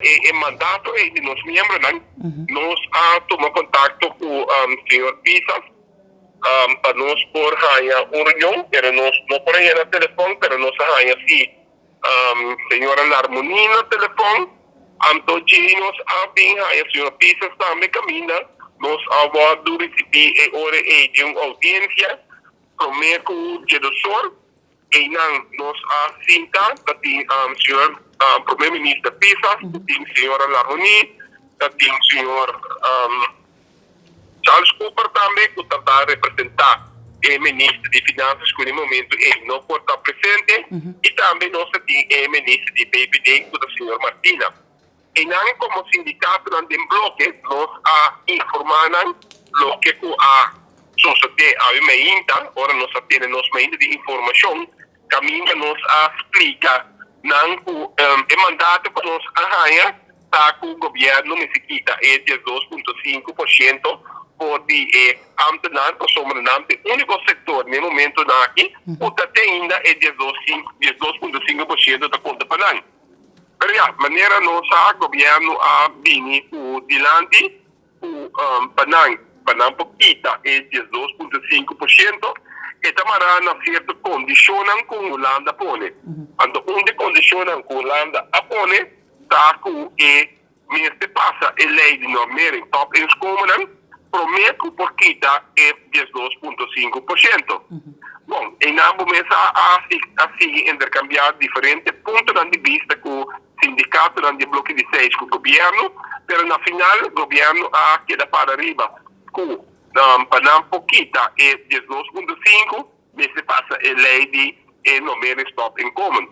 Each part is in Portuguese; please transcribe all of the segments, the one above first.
El mandato es de los miembros, nos ha tomado contacto con el señor Pisas para nos por una reunión, pero no por ahí en el teléfono, pero nos ha así, señora la armonía en el teléfono, entonces nos ha bien, el señor Pisas también camina, nos ha hablado recibir una audiencia, prometo que el sol, y nos ha citado, señor primeiro-ministro Pisas, tem senhora Laroni, tem senhor Charles Cooper também, que está a representar o ministro de Finanças, que no momento ele não pode estar presente, e também nós temos o ministro de BPD, que é o senhor Martina. E nós, como sindicato, nós temos bloque, nós informando o que a sociedade aumenta, agora nós temos meio de informação, caminho nos explica o mandato que nos arranha está com o governo Mexiquita é de 2,5% por de amtenante sobrante único setor no momento aqui o até ainda é de 2,5% da conta para pero já maneira nossa governo a vini o dilante o panang pouquita é de 2,5% e tamará na certa condicionam com Holanda pone. Ando onde condicionam com Holanda a pone, tá com e mestre passa a lei de normeering top in common, prometo porque tá é 12,5%. Bom, e na começa a seguir intercambiar diferentes pontos de vista com o sindicato de bloco de 6 com o governo, pero na final o governo a queda para arriba com para pouquita é 12,5%, mas se passa a lei de numeric stop in common.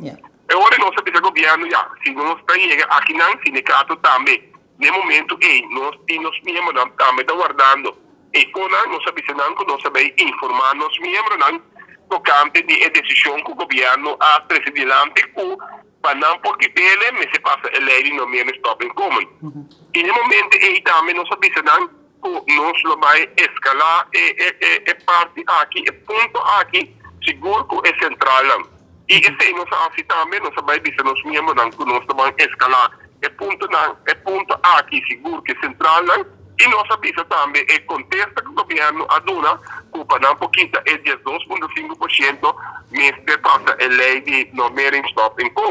Agora nós sabemos que o governo já, se nós chega aqui no sindicato também, no momento nós temos membros também está guardando, e com nós sabemos que nós sabemos informar nos membros tocante de decisão que o governo a presidente com para não porque ele, mas se passa a lei de numeric stop in common. E no momento também nós sabemos nós vai escalar e parte aqui, e ponto aqui, seguro que é central. E esse nós assim também, nós vai dizer nos membros que nós vamos escalar, e ponto aqui, seguro que é central, e nós sabemos também, e contexto que o governo aduna, que para um pouquinho é 12,5%, mas passa a lei de numeric stop in common.